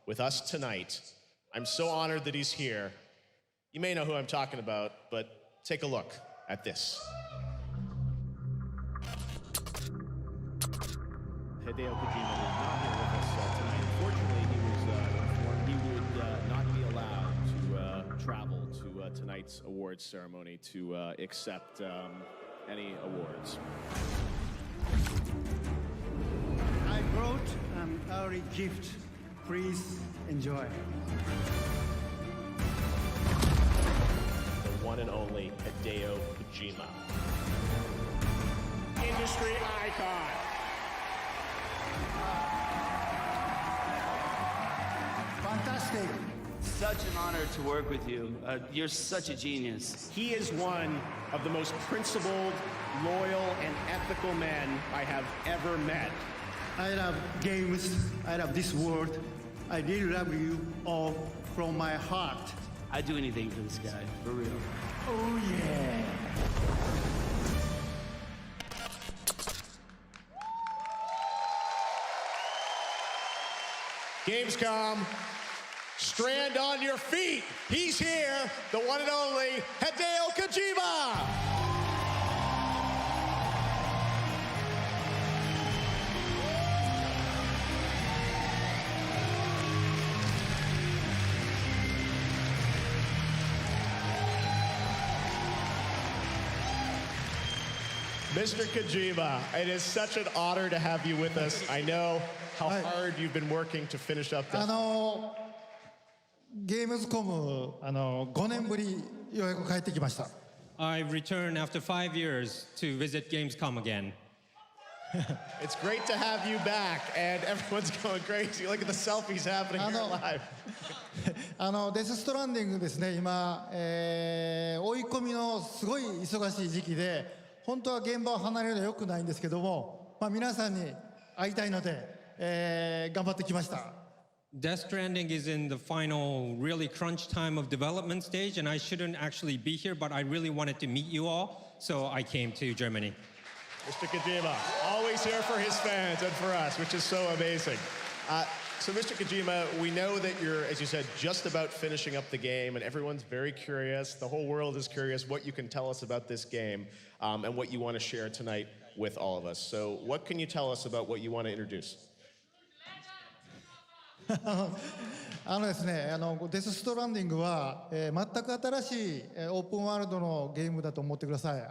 with us tonight. I'm so honored that he's here. You may know who I'm talking about, but take a look at this. Hideo Kojima is not here with us tonight. Unfortunately, he was informed he would not be allowed to travel to tonight's awards ceremony to accept any awards. I brought an early gift. Please enjoy. The one and only Hideo Kojima. Industry icon. Fantastic. Such an honor to work with you. You're such a genius. He is one of the most principled, loyal, and ethical men I have ever met. I love games. I love this world. I really love you all from my heart. I'd do anything for this guy, for real. Oh, yeah. Gamescom, stand on your feet. He's here, the one and only Hideo Kojima. Mr. Kojima, it is such an honor to have you with us. I know how hard you've been working to finish up this. ゲームズコム5年ぶりようやく帰ってきました。 I returned after 5 years to visit Gamescom again. It's great to have you back, and everyone's going crazy. Look at the selfies happening here live. デスストランディングですね、今、追い込みのすごい忙しい時期で、本当は現場を離れるのは良くないんですけども、皆さんに会いたいので、頑張ってきました。 Death Stranding is in the final, really crunch time of development stage, and I shouldn't actually be here, but I really wanted to meet you all, so I came to Germany. Mr. Kojima, always here for his fans and for us, which is so amazing. So, Mr. Kojima, we know that you're, as you said, just about finishing up the game, and everyone's very curious. The whole world is curious what you can tell us about this game and what you want to share tonight with all of us. So, what can you tell us about what you want to introduce? ですね、デスストランディングは、全く新しいオープンワールドのゲームだと思ってください。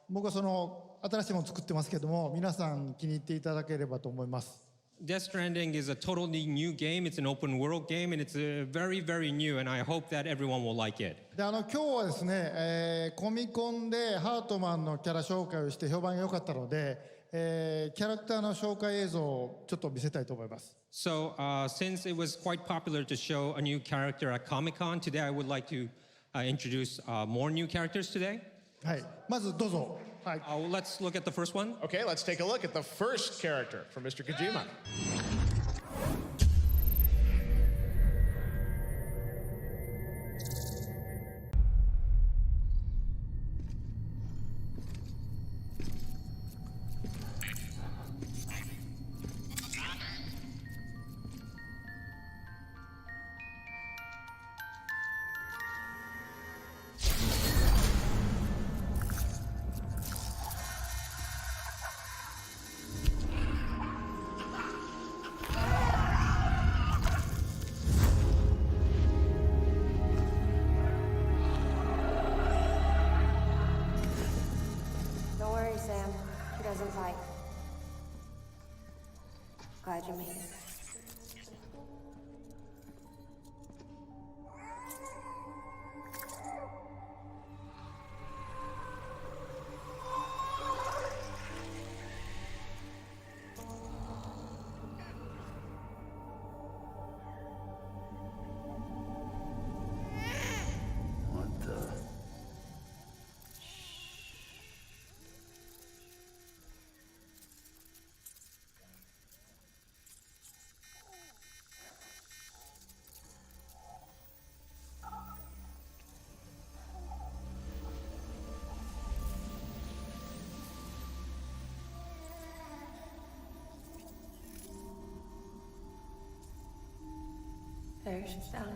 僕はその新しいものを作ってますけども、皆さん気に入っていただければと思います。 Death Stranding is a totally new game. It's an open world game, and it's very, very new, and I hope that everyone will like it. で今日はですね、コミコンでハートマンのキャラ紹介をして評判が良かったので、キャラクターの紹介映像をちょっと見せたいと思います。 So, since it was quite popular to show a new character at Comic-Con, today I would like to introduce more new characters today. はい、まずどうぞ。はい。Let's look at the first one. Okay, let's take a look at the first character from Mr. Kojima. Doesn't fight. Glad you made it. There, she's down.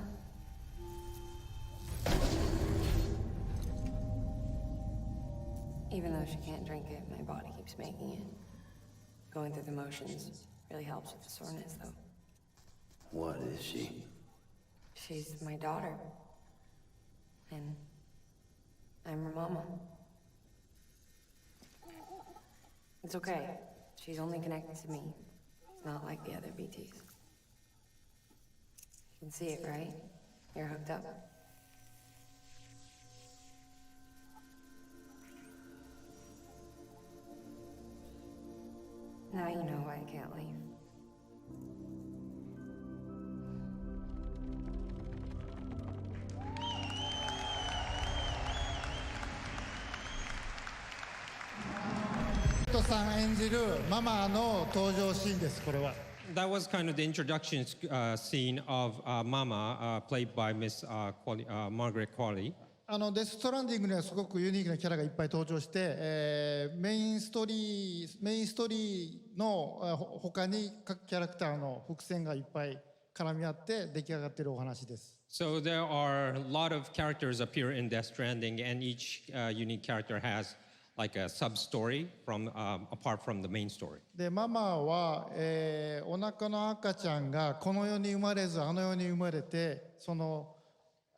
Even though she can't drink it, my body keeps making it. Going through the motions really helps with the soreness, though. What is she? She's my daughter. And I'm her mama. It's okay. She's only connected to me. It's not like the other BTs. You can see it, right? You're hooked up. Now you know why I can't leave.さん演じるママの登場シーンです、これは。That was kind of the introduction scene of Mama, played by Miss Margaret Qualley. デス・ストランディングにはすごくユニークなキャラがいっぱい登場して、メインストーリーの他に各キャラクターの伏線がいっぱい絡み合って出来上がっているお話です。So there are a lot of characters appear in Death Stranding, and each unique character has like a sub-story from apart from the main story. で、ママは、お腹の赤ちゃんがこの世に生まれずあの世に生まれて、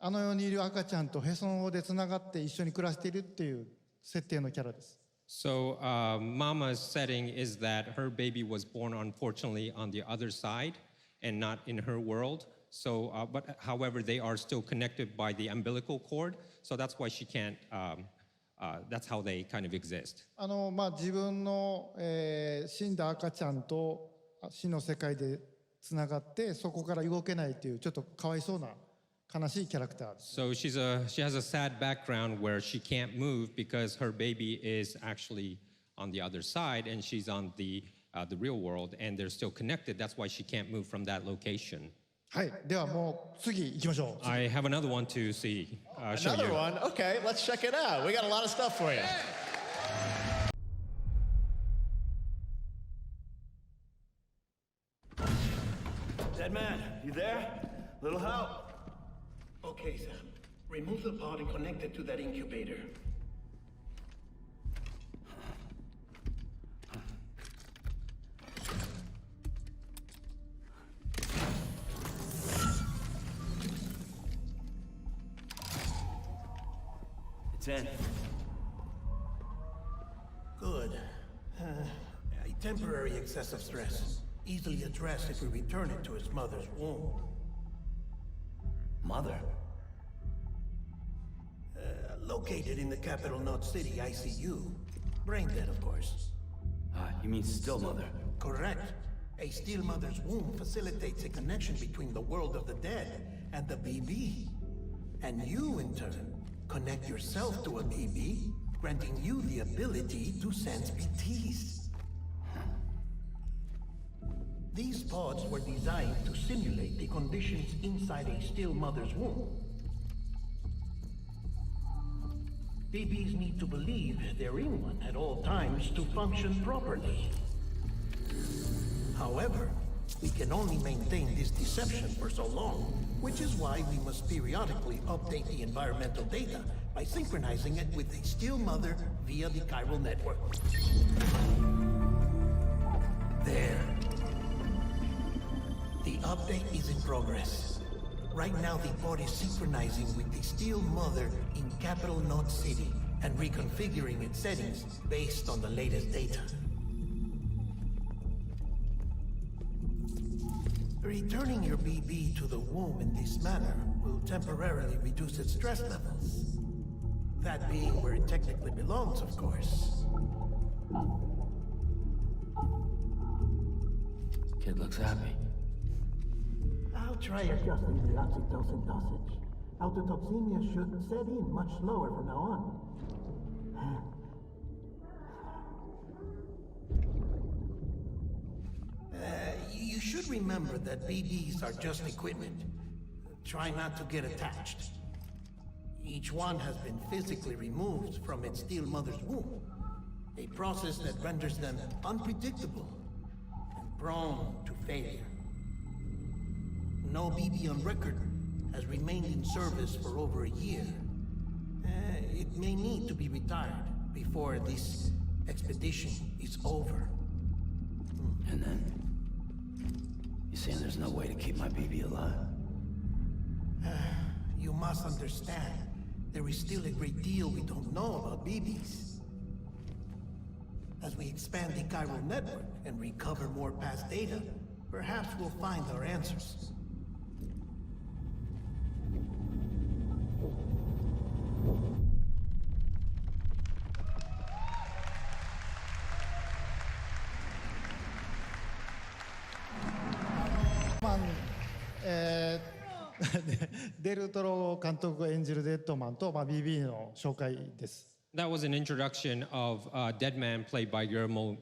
あの世にいる赤ちゃんとへその緒でつながって一緒に暮らしているっていう設定のキャラです。So Mama's setting is that her baby was born unfortunately on the other side and not in her world. So, but however, they are still connected by the umbilical cord. So that's why she can't. That's how they kind of exist. 自分の、死んだ赤ちゃんと死の世界でつながってそこから動けないというちょっとかわいそうな悲しいキャラクターです。So she has a sad background where she can't move because her baby is actually on the other side and she's on the real world and they're still connected. That's why she can't move from that location. はい、ではもう次行きましょう。I have another one to see. Show Another you. one? Okay, let's check it out. We got a lot of stuff for you. Dead man, you there? Little help? Okay, Sam. Remove the pod and connect it to that incubator. It's in. Good. A temporary excessive stress. Easily addressed if we return it to its mother's womb. Mother? Located in the capital Knot City ICU. Brain dead, of course. You mean still mother? Correct. A still mother's womb facilitates a connection between the world of the dead and the BB. And you, in turn, connect yourself to a BB, granting you the ability to sense BTs. These pods were designed to simulate the conditions inside a still mother's womb. BBs need to believe they're in one at all times to function properly. However, we can only maintain this deception for so long, which is why we must periodically update the environmental data by synchronizing it with a still mother via the chiral network. There. The update is in progress. Right now, the pod is synchronizing with the still mother in capital Knot City and reconfiguring its settings based on the latest data. Returning your BB to the womb in this manner will temporarily reduce its stress levels. That being where it technically belongs, of course. Kid looks happy. I'll try adjusting the oxytocin dosage. Autotoxemia should set in much slower from now on. You should remember that BBs are just equipment. Try not to get attached. Each one has been physically removed from its still mother's womb. A process that renders them unpredictable and prone to failure. No BB on record has remained in service for over a year. It may need to be retired before this expedition is over. And then? You saying there's no way to keep my BB alive? You must understand, there is still a great deal we don't know about BBs. As we expand the chiral network and recover more past data, perhaps we'll find our answers.デルトロ監督が演じるデッドマンと、BB の紹介です。That was an introduction of Deadman played by Guillermo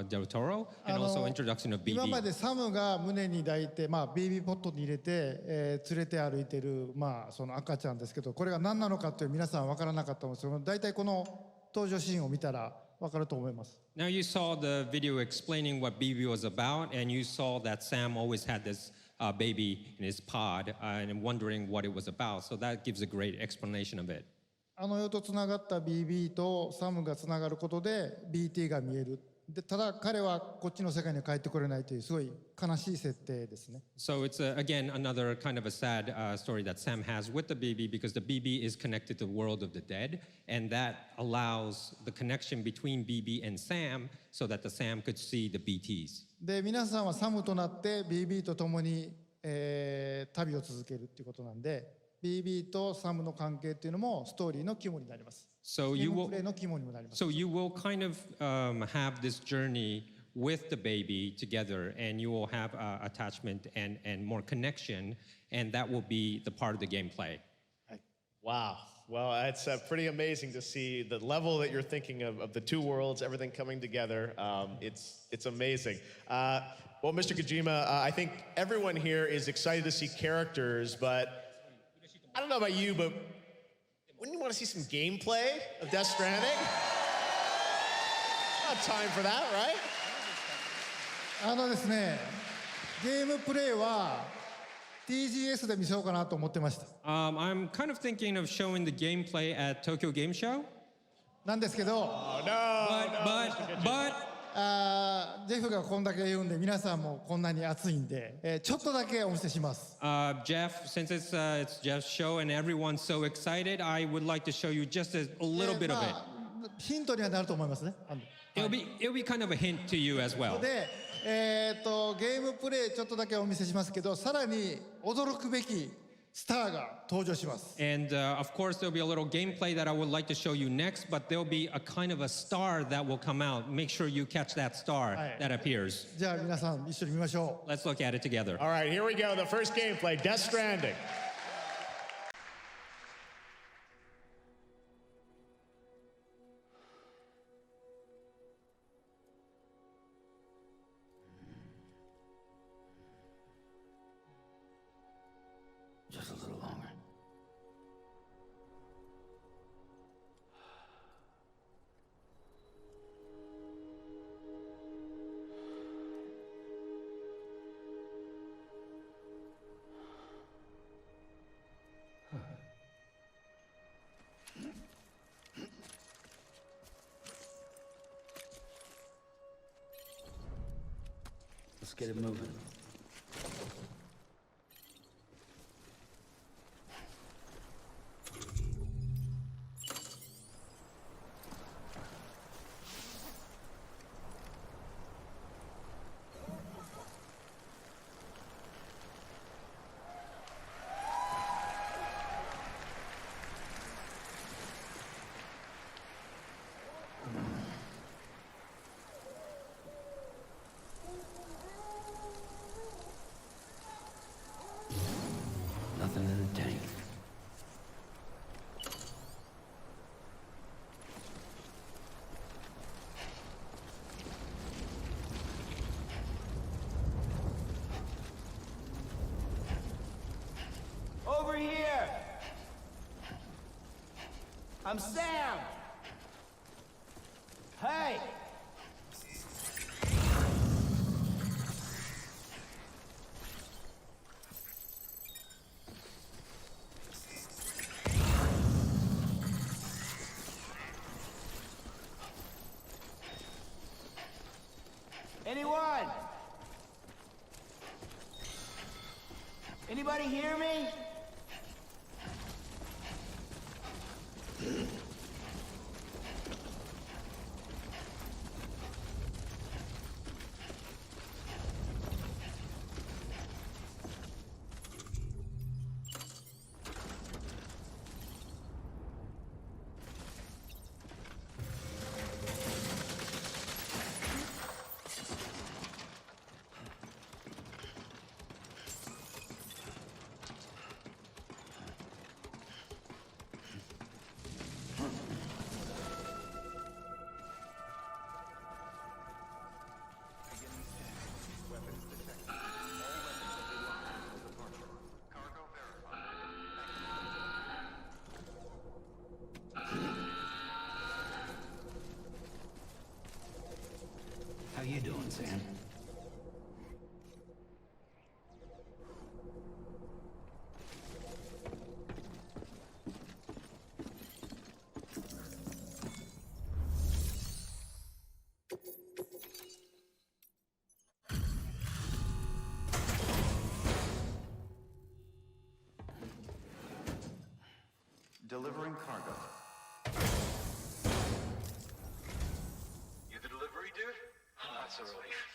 del Toro, and also introduction of BB. 今までサムが胸に抱いて、BB ポットに入れて、連れて歩いてる、その赤ちゃんですけど、これが何なのかという皆さん分からなかったんですけど、大体この登場シーンを見たら分かると思います。Now you saw the video explaining what BB was about, and you saw that Sam always had this baby in his pod, and wondering what it was about. So that gives a great explanation of it. あの世とつながった BB とサムがつながることで BT が見える。でただ彼はこっちの世界に帰ってこれないというすごい悲しい設定ですね。So it's again another kind of a sad story that Sam has with the BB, because the BB is connected to the world of the dead, and that allows the connection between BB and Sam so that the Sam could see the BTs. で皆さんはサムとなって BB と共に、旅を続けるっていうことなんで。BB とサムの関係っていうのもストーリーの肝になります。So ゲームプレイの肝にもなります。So you will kind of have this journey with the baby together, and you will have attachment and more connection, and that will be the part of the gameplay. Wow. Well, it's pretty amazing to see the level that you're thinking of the two worlds, everything coming together. It's amazing. Well, Mr. Kojima, I think everyone here is excited to see characters, but I don't know about you, but wouldn't you want to see some gameplay of Death Stranding? Not time for that, right? ですね、ゲームプレイは TGS で見せようかなと思ってました。I'm kind of thinking of showing the gameplay at Tokyo Game Show. なんですけど、ジェフがこんだけ言うんで皆さんもこんなに熱いんで、ちょっとだけお見せします。Jeff, since it's Jeff's show and everyone's so excited, I would like to show you just a little bit of it. ヒントにはなると思いますね。It'll be kind of a hint to you as well. で、ゲームプレイちょっとだけお見せしますけど、さらに驚くべきスターが登場します。And of course, there'll be a little gameplay that I would like to show you next, but there'll be a kind of a star that will come out. Make sure you catch that star that appears. じゃあ皆さん一緒に見ましょう。 Let's look at it together. All right, here we go. The first gameplay, Death Stranding. Just a little longer. Let's get it moving. Nothing in the tank. Over here! I'm Sam! Hey! Anybody hear me? How you doing, Sam? Delivering cargo. You the delivery dude? Oh, that's a relief.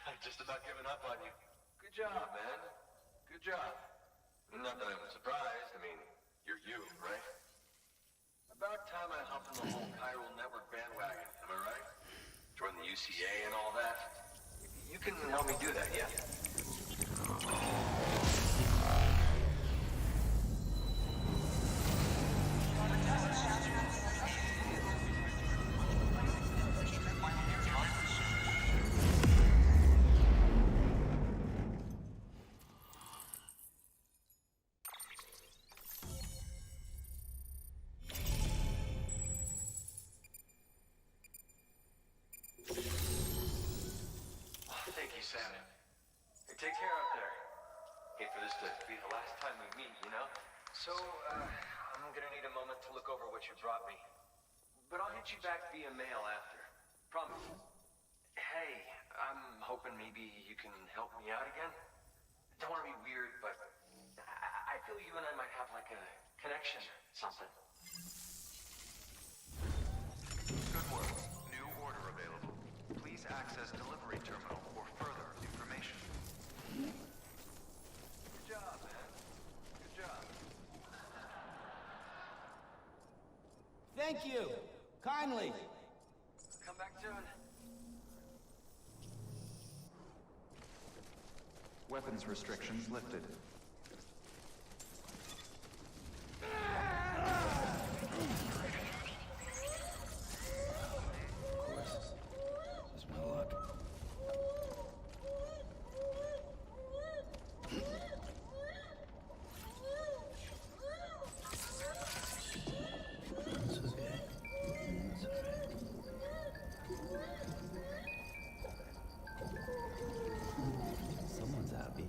I've just about given up on you. Good job, man. Good job. Not that I'm surprised. I mean, you're you, right? About time I hopped on the whole chiral network bandwagon, am I right? Join the UCA and all that. You can help me do that, yeah? Thank you, Sam. Hey, take care out there. Hate for this to be the last time we meet, you know? So, I'm gonna need a moment to look over what you brought me. But I'll hit you back via mail after. Promise. Hey, I'm hoping maybe you can help me out again. Don't want to be weird, but I feel you and I might have like a connection, something. Good work. New order available. Please access delivery terminal for further information. Good job, man. Good job. Thank you. Kindly. Come back soon. Weapons restrictions lifted. This is my luck. This is it. That's alright. Someone's happy.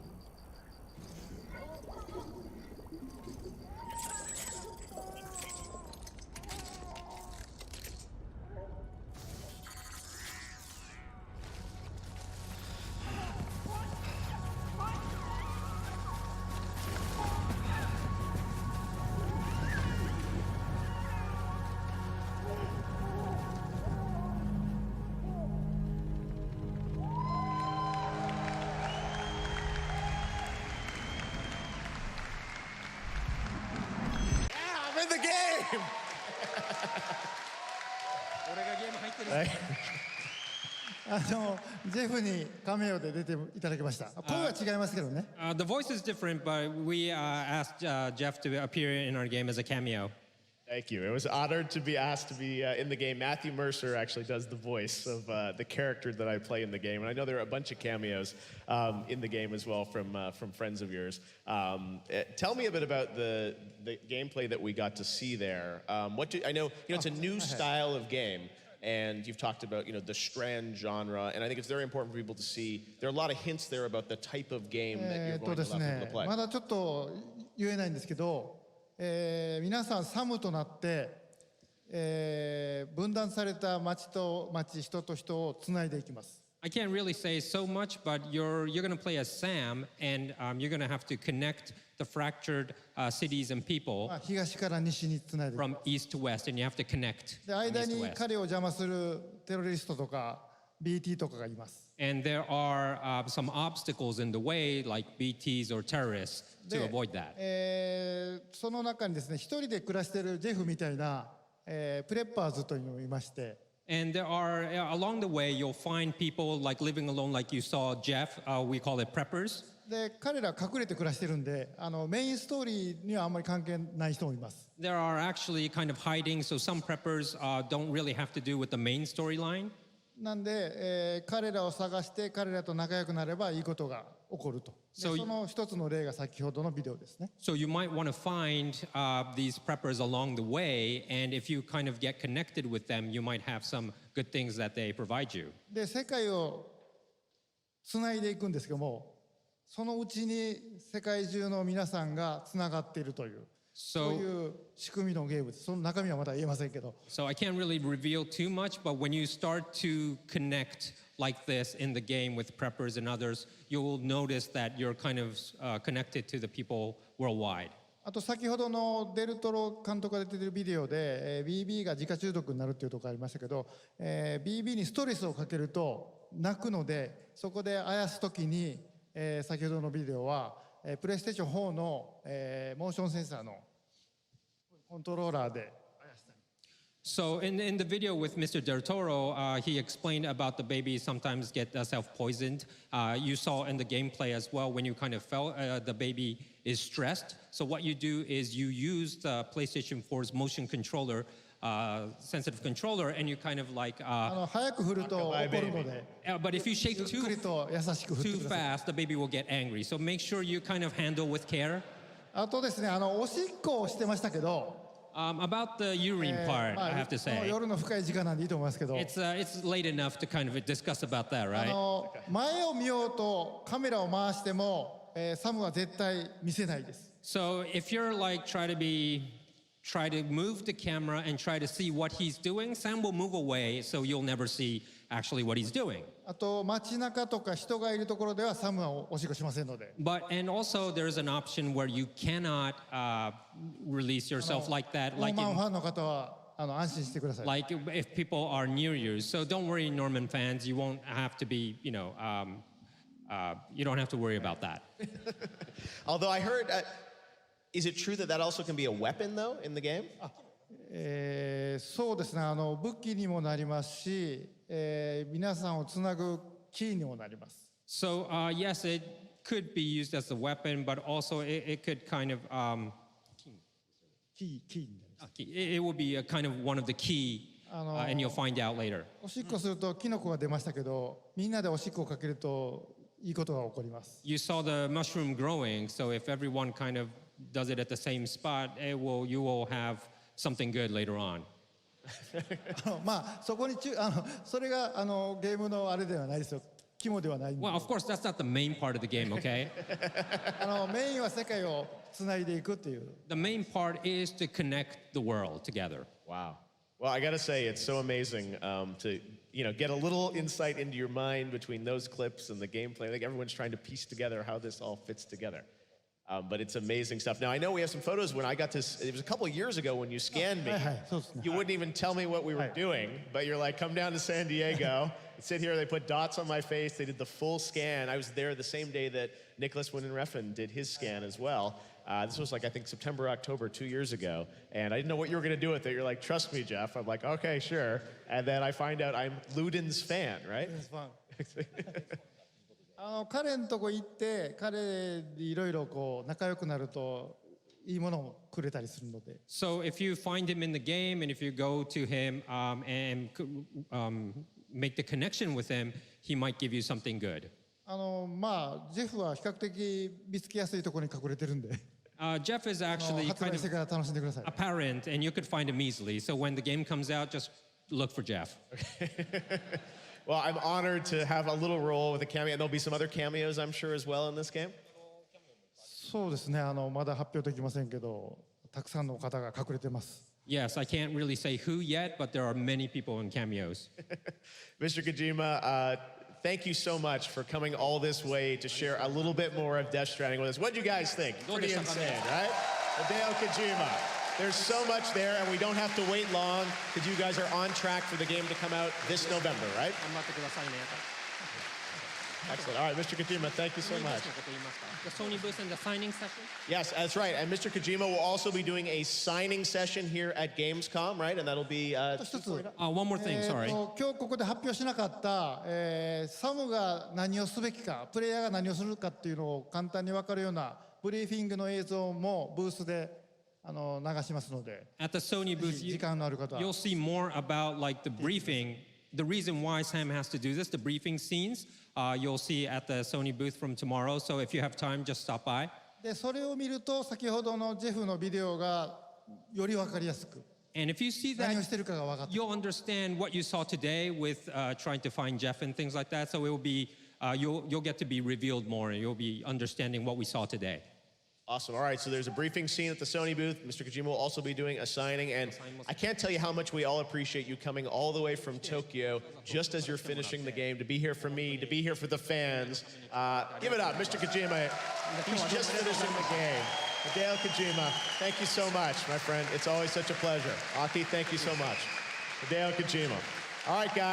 Yeah, I'm in the game! 俺がゲーム入ってるんですか？ジェフにカメオで出ていただきました。声は違いますけどね。The voice is different, but we asked Jeff to appear in our game as a cameo. Thank you. It was honored to be asked to be in the game. Matthew Mercer actually does the voice of the character that I play in the game. And I know there are a bunch of cameos in the game as well from friends of yours. Tell me a bit about the gameplay that we got to see there. I know it's a new style of game. And you've talked about, the Strand genre, and I think it's very important for people to see. There are a lot of hints there about the type of game that you're going to allow people to play. まだちょっと言えないんですけど、皆さんサムとなって、分断された町と町、人と人をつないでいきます。I can't really say so much, but you're going to play as Sam, and you're going to have to connect the fractured cities and people 東から西につないでいく from east to west, and you have to connect で from 間 east to に west. 彼を邪魔するテロリストとか BT とかがいます And there are some obstacles in the way, like BTs or terrorists, to で avoid that. その中にですね一人で暮らしているジェフみたいな、プレッパーズというのがいまして And there are, along the way, you'll find people like living alone, like you saw Jeff. We call it preppers. で彼ら隠れて暮らしてるんでメインストーリーにはあんまり関係ない人もいます There are actually kind of hiding, so some preppers don't really have to do with the main storyline. なんで、彼らを探して彼らと仲良くなればいいことが起こるとで So- その一つの例が先ほどのビデオですね So you might want to find these preppers along the way, and if you kind of get connected with them, you might have some good things that they provide you. で世界をつないでいくんですけどもそのうちに世界中の皆さんがつながっているというそういう仕組みのゲームですその中身はまだ言えませんけど So I can't really reveal too much, but when you start to connect like this in the game with preppers and others, you'll notice that you're kind of connected to the people worldwide. あと先ほどのデルトロ監督が出ているビデオで、BB が自家中毒になるっていうところありましたけど、BB にストレスをかけると泣くのでそこであやすときに、先ほどのビデオは、プレイステーション4の、モーションセンサーのコントローラーで So in the video with Mr. Del Toro, he explained about the baby sometimes get self-poisoned. You saw in the gameplay as well when you kind of felt the baby is stressed. So what you do is you use the PlayStation 4's motion controller, sensitive controller, and you kind of like... 早く振ると怒るので but if you shake ゆっくりと優しく振って too ください fast, the baby will get angry. So make sure you kind of handle with care. あとですねおしっこをしてましたけど About the urine part, I have to もう say. 夜の深い時間なんでいいと思いますけど It's late enough to kind of discuss about that, right? 前を見ようとカメラを回しても、サムは絶対見せないです So if you're like try to move the camera and try to see what he's doing, Sam will move away, so you'll never see actually what he's doing. あと街中とか人がいるところではサムはおしっこしませんので And also there's an option where you cannot release yourself like that, ロー like マンファンの方は安心してください like if people are near you. So don't worry, Norman fans, you won't have to be, you don't have to worry about that. Although I heard, is it true that that also can be a weapon though in the game? そうですね武器にもなりますし、皆さんをつなぐキーにもなります So yes, it could be used as a weapon, but also it could kind of キーになります it will be a kind of one of the key, and you'll find out later. おしっこするとキノコが出ましたけどみんなでおしっこをかけるといいことが起こります You saw the mushroom growing, so if everyone kind of does it at the same spot, you will have something good later on. まあそこにそれがゲームのあれではないですよ肝ではないんで Well, of course, that's not the main part of the game, okay? メインは世界をつないでいくっていう The main part is to connect the world together. Wow. Well, I got to say, it's so amazing to get a little insight into your mind between those clips and the gameplay. I think everyone's trying to piece together how this all fits together. But it's amazing stuff. Now, I know we have some photos when I got this. It was a couple of years ago when you scanned me. You wouldn't even tell me what we were doing, but you're like, come down to San Diego. Sit here. They put dots on my face. They did the full scan. I was there the same day that Nicholas Winden-Refn did his scan as well. This was like, I think, September, October, 2 years ago. And I didn't know what you were going to do with it. You're like, trust me, Jeff. I'm like, okay, sure. And then I find out I'm Luden's fan, right? It's fun. 彼のとこ行って彼でいろいろこう仲良くなるといいものをくれたりするので So if you find him in the game and if you go to him and make the connection with him, he might give you something good. まあジェフは比較的見つけやすいところに隠れてるんで Jeff is actually 発 kind 売して of から楽しんでください apparent, and you could find him easily. So when the game comes out, just look for Jeff. Well, I'm honored to have a little role with a cameo. And there'll be some other cameos, I'm sure, as well in this game. そうですねまだ発表できませんけどたくさんの方が隠れてます Yes, I can't really say who yet, but there are many people in cameos. Mr. Kojima, thank you so much for coming all this way to share a little bit more of Death Stranding with us. What do you guys think? Pretty insane, right? Hideo Kojima. There's so much there, and we don't have to wait long because you guys are on track for the game to come out this November, right? Excellent. All right, Mr. Kojima, thank you so much. The Sony booth and the signing session? Yes, that's right. And Mr. Kojima will also be doing a signing session here at Gamescom, right? And that'll be... 一つ one more thing, sorry. 今日ここで発表しなかった、サムが何をすべきか、プレイヤーが何をするかっていうのを簡単に分かるようなブリーフィングの映像もブースで流しますので、 At the Sony booth, 時間のある方は you'll see more about like the briefing, the reason why Sam has to do this, the briefing scenes. You'll see at the Sony booth from tomorrow. So if you have time, just stop by. でそれを見ると先ほどのジェフのビデオがより分かりやすく And if you see 何を that, してるかが分かって you'll understand what you saw today with trying to find Jeff and things like that. So it will be, you'll get to be revealed more and you'll be understanding what we saw today. Awesome. All right, so there's a briefing scene at the Sony booth. Mr. Kojima will also be doing a signing, and I can't tell you how much we all appreciate you coming all the way from Tokyo just as you're finishing the game, to be here for me, to be here for the fans. Give it up, Mr. Kojima. He's just finishing the game. Hideo Kojima, thank you so much, my friend. It's always such a pleasure. Aki, thank you so much. Hideo Kojima. All right, guys.